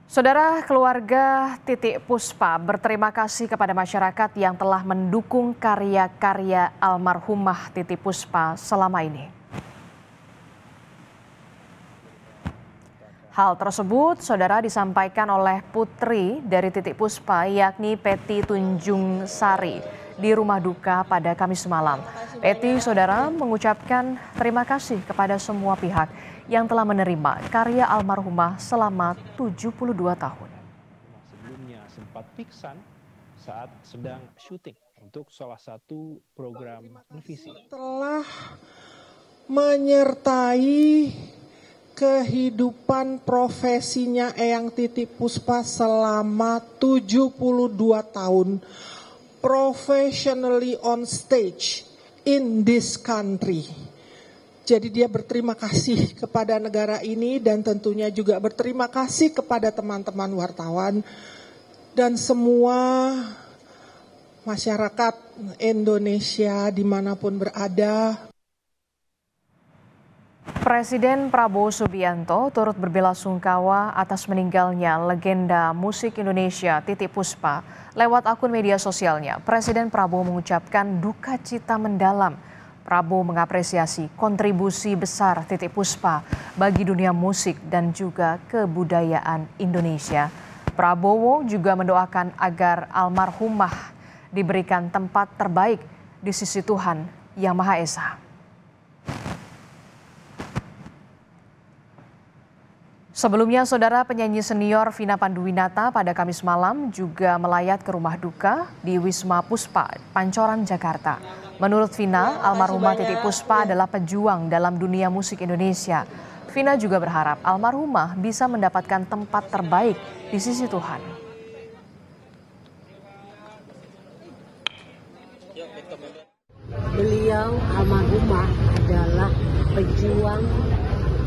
Saudara, keluarga Titik Puspa berterima kasih kepada masyarakat yang telah mendukung karya-karya almarhumah Titik Puspa selama ini. Hal tersebut, saudara, disampaikan oleh putri dari Titik Puspa, yakni Peti Tunjung Sari, di rumah duka pada Kamis malam. Peti, saudara, mengucapkan terima kasih kepada semua pihak yang telah menerima karya almarhumah selama 72 tahun. Sebelumnya sempat pingsan saat sedang syuting untuk salah satu program televisi. Telah menyertai kehidupan profesinya Eyang Titik Puspa selama 72 tahun professionally on stage in this country. Jadi dia berterima kasih kepada negara ini dan tentunya juga berterima kasih kepada teman-teman wartawan dan semua masyarakat Indonesia dimanapun berada. Presiden Prabowo Subianto turut berbelasungkawa atas meninggalnya legenda musik Indonesia Titik Puspa. Lewat akun media sosialnya, Presiden Prabowo mengucapkan duka cita mendalam. Prabowo mengapresiasi kontribusi besar Titik Puspa bagi dunia musik dan juga kebudayaan Indonesia. Prabowo juga mendoakan agar almarhumah diberikan tempat terbaik di sisi Tuhan Yang Maha Esa. Sebelumnya, saudara, penyanyi senior Vina Panduwinata pada Kamis malam juga melayat ke rumah duka di Wisma Puspa, Pancoran, Jakarta. Menurut Vina, almarhumah Titik Puspa adalah pejuang dalam dunia musik Indonesia. Vina juga berharap almarhumah bisa mendapatkan tempat terbaik di sisi Tuhan. Beliau almarhumah adalah pejuang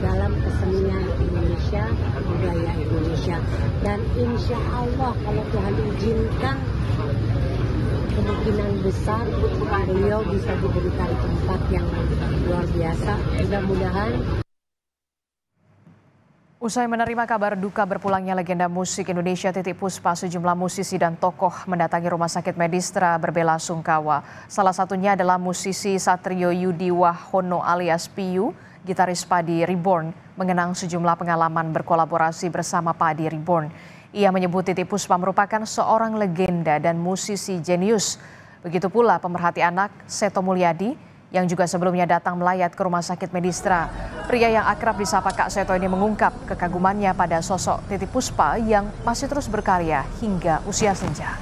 dalam kesenian Indonesia, budaya Indonesia. Dan insya Allah kalau Tuhan izinkan, kemungkinan besar beliau bisa diberikan tempat yang luar biasa. Mudah-mudahan. Usai menerima kabar duka berpulangnya legenda musik Indonesia Titik Puspa, sejumlah musisi dan tokoh mendatangi Rumah Sakit Medistra berbelasungkawa. Salah satunya adalah musisi Satrio Yudi Wahono alias Piyu, gitaris Padi Reborn, mengenang sejumlah pengalaman berkolaborasi bersama Padi Reborn. Ia menyebut Titik Puspa merupakan seorang legenda dan musisi jenius. Begitu pula pemerhati anak Seto Mulyadi yang juga sebelumnya datang melayat ke Rumah Sakit Medistra. Pria yang akrab disapa Kak Seto ini mengungkap kekagumannya pada sosok Titik Puspa yang masih terus berkarya hingga usia senja.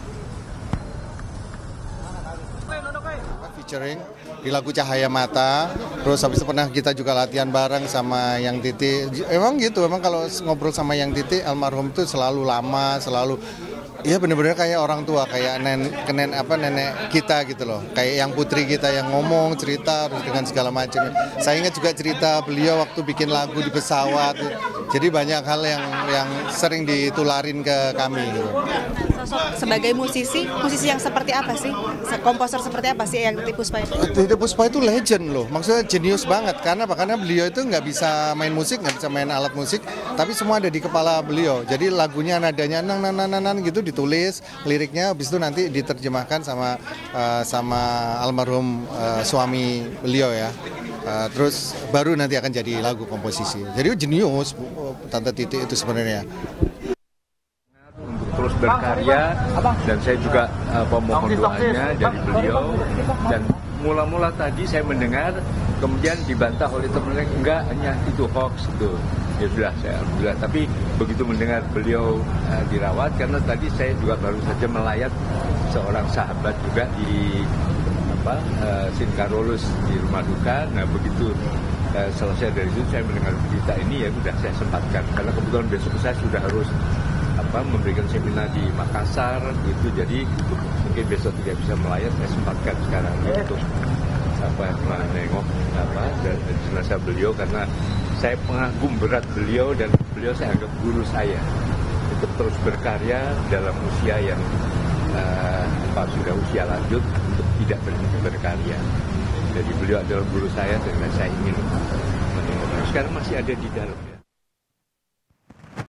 Featuring di lagu Cahaya Mata, terus habis itu pernah kita juga latihan bareng sama Yang Titik. Emang gitu, emang kalau ngobrol sama Yang Titik, almarhum itu selalu lama, selalu ya benar-benar kayak orang tua, kayak nenek kita gitu loh, kayak yang putri kita yang ngomong, cerita dengan segala macam. Saya ingat juga cerita beliau waktu bikin lagu di pesawat, jadi banyak hal yang sering ditularin ke kami gitu. Sosok sebagai musisi yang seperti apa sih? Komposer seperti apa sih yang Titik Puspa itu? Titik Puspa itu legend loh, maksudnya jenius banget. Karena beliau itu nggak bisa main musik, nggak bisa main alat musik, tapi semua ada di kepala beliau. Jadi lagunya nadanya nan gitu ditulis, liriknya habis itu nanti diterjemahkan sama almarhum suami beliau ya. Terus baru nanti akan jadi lagu komposisi. Jadi jenius Tante Titik itu sebenarnya. Terus berkarya, dan saya juga pemohon doanya dari beliau. Dan mula-mula tadi saya mendengar, kemudian dibantah oleh teman-teman, enggak, hanya itu hoax itu. Ya sudah, saya alhamdulillah. Tapi begitu mendengar beliau dirawat, karena tadi saya juga baru saja melayat seorang sahabat juga di Sinkarolus di rumah duka. Nah begitu selesai dari itu saya mendengar berita ini, ya sudah saya sempatkan, karena kebetulan besok saya sudah harus memberikan seminar di Makassar gitu, jadi mungkin besok tidak bisa melayat, saya sempatkan sekarang untuk menengok dan jenazah beliau, karena saya pengagum berat beliau dan beliau saya anggap guru saya untuk terus berkarya dalam usia yang sudah usia lanjut, untuk tidak berhenti berkarya. Jadi beliau adalah guru saya dan saya ingin menengok. Sekarang masih ada di dalam.